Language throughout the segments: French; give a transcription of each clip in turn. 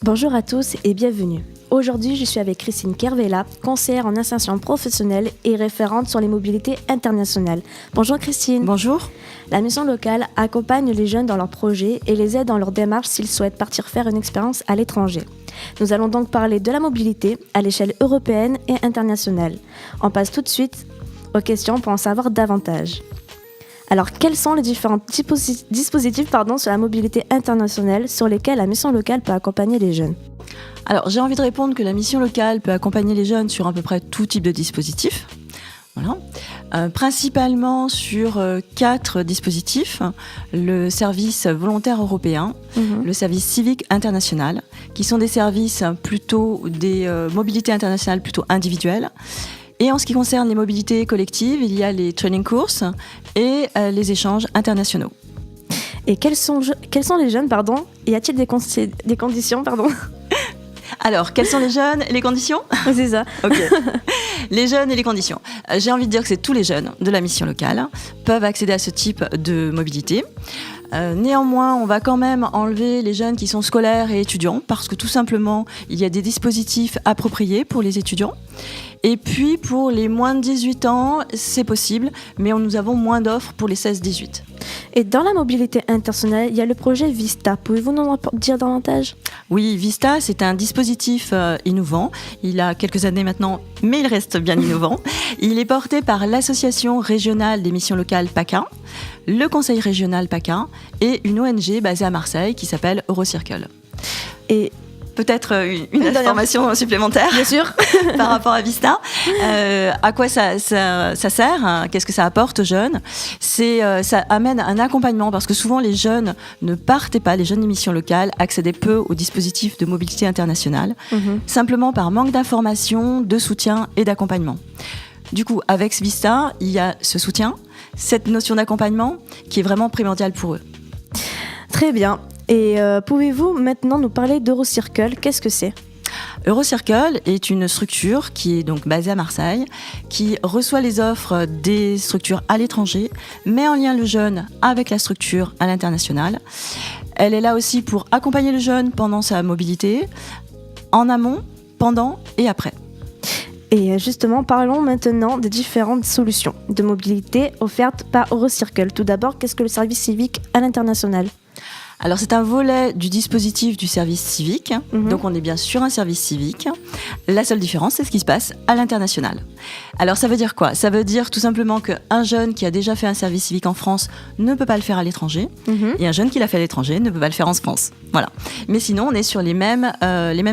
Bonjour à tous et bienvenue. Aujourd'hui, je suis avec Christine Kervella, conseillère en insertion professionnelle et référente sur les mobilités internationales. Bonjour Christine. Bonjour. La mission locale accompagne les jeunes dans leurs projets et les aide dans leur démarche s'ils souhaitent partir faire une expérience à l'étranger. Nous allons donc parler de la mobilité à l'échelle européenne et internationale. On passe tout de suite aux questions pour en savoir davantage. Alors, quels sont les différents dispositifs sur la mobilité internationale sur lesquels la mission locale peut accompagner les jeunes ? Alors, j'ai envie de répondre que la mission locale peut accompagner les jeunes sur à peu près tout type de dispositif. Voilà. Principalement sur 4 dispositifs. Le service volontaire européen, le service civique international, qui sont des services plutôt des mobilités internationales plutôt individuelles. Et en ce qui concerne les mobilités collectives, il y a les training courses et les échanges internationaux. Et quels sont les jeunes, Y a-t-il des conditions, Alors, quels sont les jeunes et les conditions ? C'est ça. Ok. Les jeunes et les conditions. J'ai envie de dire que c'est tous les jeunes de la mission locale peuvent accéder à ce type de mobilité. Néanmoins, on va quand même enlever les jeunes qui sont scolaires et étudiants parce que tout simplement, il y a des dispositifs appropriés pour les étudiants. Et puis, pour les moins de 18 ans, c'est possible, mais nous avons moins d'offres pour les 16-18. Et dans la mobilité internationale, il y a le projet Vista. Pouvez-vous nous en dire davantage ? Oui, Vista, c'est un dispositif innovant. Il a quelques années maintenant, mais il reste bien innovant. Il est porté par l'association régionale des missions locales PACA, le conseil régional PACA et une ONG basée à Marseille qui s'appelle Eurocircle. Et peut-être une information supplémentaire. Bien sûr. Par rapport à Vista. À quoi ça sert ? Qu'est-ce que ça apporte aux jeunes ? Ça amène un accompagnement parce que souvent les jeunes ne partaient pas, les jeunes des missions locales accédaient peu aux dispositifs de mobilité internationale, simplement par manque d'information, de soutien et d'accompagnement. Du coup, avec Vista, il y a ce soutien, cette notion d'accompagnement qui est vraiment primordiale pour eux. Très bien. Et pouvez-vous maintenant nous parler d'Eurocircle ? Qu'est-ce que c'est ? Eurocircle est une structure qui est donc basée à Marseille, qui reçoit les offres des structures à l'étranger, met en lien le jeune avec la structure à l'international. Elle est là aussi pour accompagner le jeune pendant sa mobilité, en amont, pendant et après. Et justement, parlons maintenant des différentes solutions de mobilité offertes par Eurocircle. Tout d'abord, qu'est-ce que le service civique à l'international ? Alors, c'est un volet du dispositif du service civique. Donc, on est bien sur un service civique. La seule différence, c'est ce qui se passe à l'international. Alors, ça veut dire quoi ? Ça veut dire tout simplement qu'un jeune qui a déjà fait un service civique en France ne peut pas le faire à l'étranger. Et un jeune qui l'a fait à l'étranger ne peut pas le faire en France. Voilà. Mais sinon, on est sur les mêmes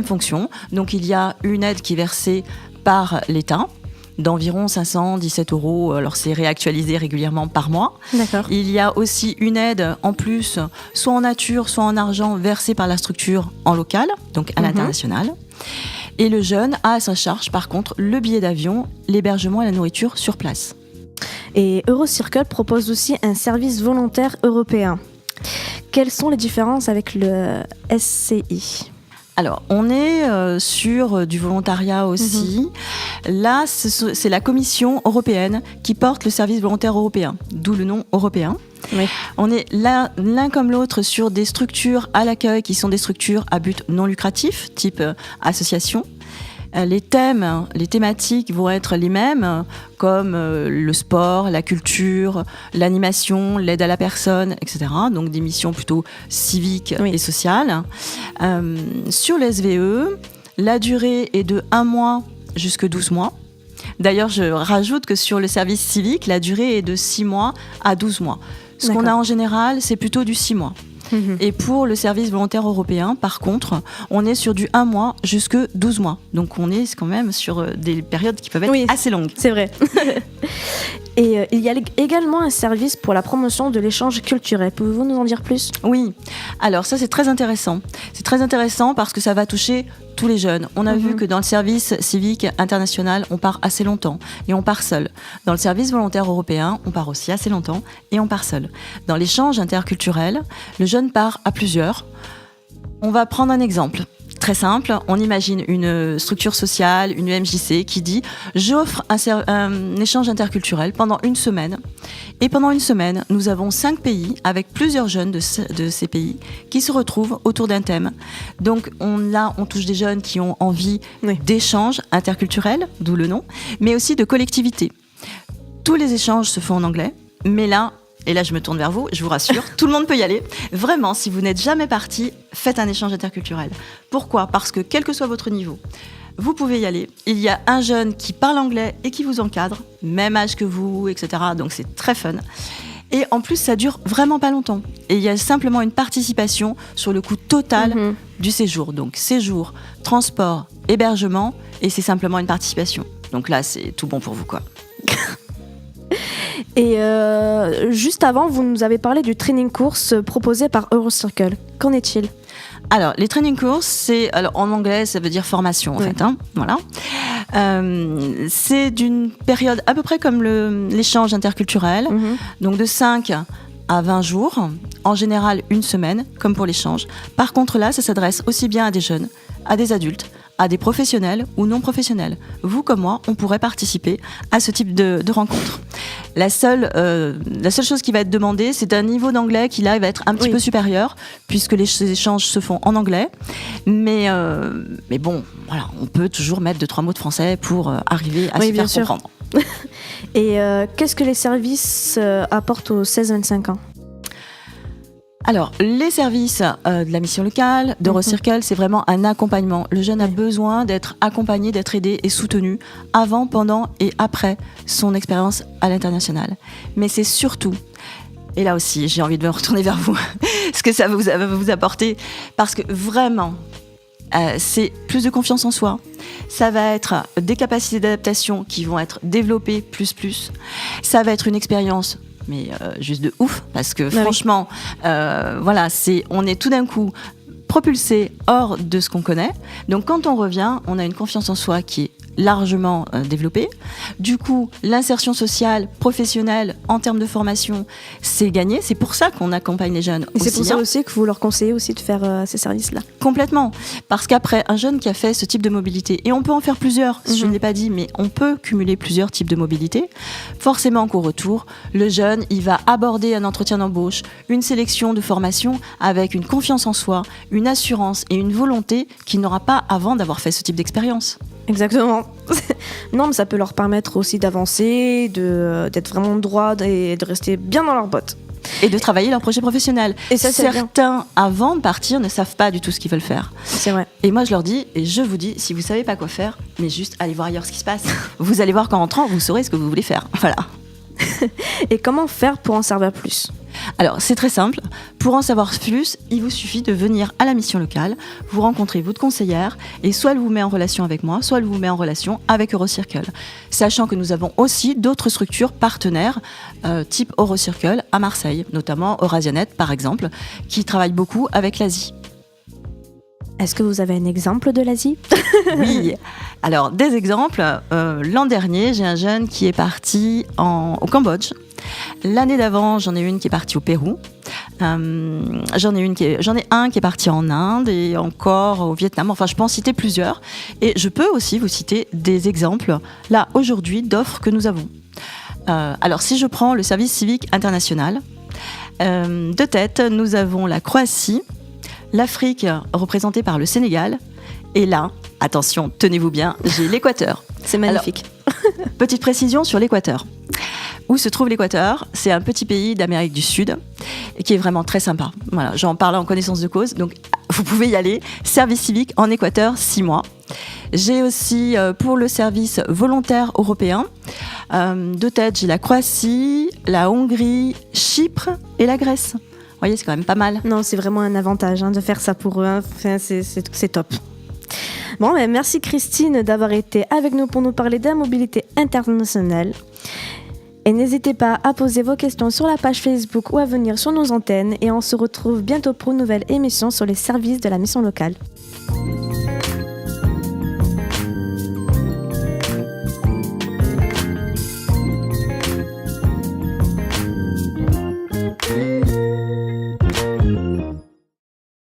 fonctions. Donc, il y a une aide qui est versée par l'État, d'environ 517 €. Alors, c'est réactualisé régulièrement par mois. D'accord. Il y a aussi une aide en plus, soit en nature, soit en argent, versée par la structure en local, donc à l'international. Et le jeune a à sa charge, par contre, le billet d'avion, l'hébergement et la nourriture sur place. Et Eurocircle propose aussi un service volontaire européen. Quelles sont les différences avec le SCI ? Alors, on est sur du volontariat aussi. Là, c'est la Commission européenne qui porte le service volontaire européen, d'où le nom européen. Oui. On est l'un comme l'autre sur des structures à l'accueil qui sont des structures à but non lucratif, type association. Les thématiques vont être les mêmes, comme le sport, la culture, l'animation, l'aide à la personne, etc. Donc des missions plutôt civiques et sociales. Sur le SVE, la durée est de 1 mois jusqu'à 12 mois. D'ailleurs, je rajoute que sur le service civique, la durée est de 6 mois à 12 mois. Ce qu'on a en général, c'est plutôt du 6 mois. Et pour le service volontaire européen, par contre, on est sur du 1 mois jusque 12 mois. Donc on est quand même sur des périodes qui peuvent être assez longues. C'est vrai. Et il y a également un service pour la promotion de l'échange culturel. Pouvez-vous nous en dire plus ? Oui. Alors ça, c'est très intéressant. C'est très intéressant parce que ça va toucher tous les jeunes. On a vu que dans le service civique international, on part assez longtemps et on part seul. Dans le service volontaire européen, on part aussi assez longtemps et on part seul. Dans l'échange interculturel, le jeune part à plusieurs. On va prendre un exemple Très simple, on imagine une structure sociale, une MJC qui dit « J'offre un échange interculturel pendant une semaine ». Et pendant une semaine, nous avons 5 pays avec plusieurs jeunes de ces pays qui se retrouvent autour d'un thème. Donc on touche des jeunes qui ont envie d'échanges interculturels, d'où le nom, mais aussi de collectivité. Tous les échanges se font en anglais, mais là, et là je me tourne vers vous, je vous rassure, tout le monde peut y aller. Vraiment, si vous n'êtes jamais parti, faites un échange interculturel. Pourquoi ? Parce que quel que soit votre niveau, vous pouvez y aller. Il y a un jeune qui parle anglais et qui vous encadre, même âge que vous, etc. Donc c'est très fun. Et en plus, ça dure vraiment pas longtemps. Et il y a simplement une participation sur le coût total du séjour. Donc séjour, transport, hébergement, et c'est simplement une participation. Donc là, c'est tout bon pour vous, quoi. Et juste avant, vous nous avez parlé du training course proposé par Eurocircle. Qu'en est-il ? Alors, les training courses, en anglais, ça veut dire formation, en fait. Voilà. C'est d'une période à peu près comme l'échange interculturel, donc de 5 à 20 jours, en général une semaine, comme pour l'échange. Par contre, là, ça s'adresse aussi bien à des jeunes, à des adultes, à des professionnels ou non professionnels. Vous comme moi, on pourrait participer à ce type de rencontre. La seule chose qui va être demandée, c'est un niveau d'anglais qui là va être un petit peu supérieur, puisque les échanges se font en anglais. Mais bon, voilà, on peut toujours mettre 2-3 mots de français pour arriver à se faire comprendre. Et qu'est-ce que les services apportent aux 16-25 ans ? Alors, les services de la mission locale, d'Eurocircle, c'est vraiment un accompagnement. Le jeune a besoin d'être accompagné, d'être aidé et soutenu avant, pendant et après son expérience à l'international. Mais c'est surtout, et là aussi, j'ai envie de me retourner vers vous, ce que ça va vous apporter, parce que vraiment, c'est plus de confiance en soi. Ça va être des capacités d'adaptation qui vont être développées plus. Ça va être une expérience mais juste de ouf, parce que franchement, on est tout d'un coup propulsé hors de ce qu'on connaît. Donc quand on revient, on a une confiance en soi qui est largement développée. Du coup, l'insertion sociale, professionnelle, en termes de formation, c'est gagné. C'est pour ça qu'on accompagne les jeunes. Et c'est pour ça aussi que vous leur conseillez aussi de faire ces services-là. Complètement. Parce qu'après, un jeune qui a fait ce type de mobilité, et on peut en faire plusieurs, je ne l'ai pas dit, mais on peut cumuler plusieurs types de mobilité. Forcément qu'au retour, le jeune, il va aborder un entretien d'embauche, une sélection de formation avec une confiance en soi, une assurance et une volonté qu'il n'aura pas avant d'avoir fait ce type d'expérience. Exactement. Non, mais ça peut leur permettre aussi d'avancer, d'être vraiment droit et de rester bien dans leurs bottes. Et de travailler leur projet professionnel. Et ça, certains, avant de partir, ne savent pas du tout ce qu'ils veulent faire. C'est vrai. Et moi, je leur dis, et je vous dis, si vous savez pas quoi faire, mais juste allez voir ailleurs ce qui se passe. Vous allez voir qu'en rentrant, vous saurez ce que vous voulez faire. Voilà. Et comment faire pour en savoir plus ? Alors, c'est très simple. Pour en savoir plus, il vous suffit de venir à la mission locale, vous rencontrez votre conseillère, et soit elle vous met en relation avec moi, soit elle vous met en relation avec Eurocircle. Sachant que nous avons aussi d'autres structures partenaires, type Eurocircle, à Marseille, notamment Eurasianet, par exemple, qui travaillent beaucoup avec l'Asie. Est-ce que vous avez un exemple de l'Asie ? Oui. Alors, des exemples. L'an dernier, j'ai un jeune qui est parti au Cambodge. L'année d'avant, j'en ai une qui est partie au Pérou. J'en ai un qui est parti en Inde et encore au Vietnam. Enfin, je peux en citer plusieurs. Et je peux aussi vous citer des exemples, là, aujourd'hui, d'offres que nous avons. Alors, si je prends le service civique international, de tête, nous avons la Croatie, l'Afrique représentée par le Sénégal, et là, attention, tenez-vous bien, j'ai l'Équateur. C'est magnifique. Alors, petite précision sur l'Équateur. Où se trouve l'Équateur ? C'est un petit pays d'Amérique du Sud qui est vraiment très sympa. Voilà, j'en parle en connaissance de cause, donc vous pouvez y aller. Service civique en Équateur, 6 mois. J'ai aussi, pour le service volontaire européen, de tête, j'ai la Croatie, la Hongrie, Chypre et la Grèce. Vous voyez, c'est quand même pas mal. Non, c'est vraiment un avantage de faire ça pour eux. Enfin, c'est top. Bon, merci Christine d'avoir été avec nous pour nous parler de la mobilité internationale. Et n'hésitez pas à poser vos questions sur la page Facebook ou à venir sur nos antennes. Et on se retrouve bientôt pour une nouvelle émission sur les services de la mission locale.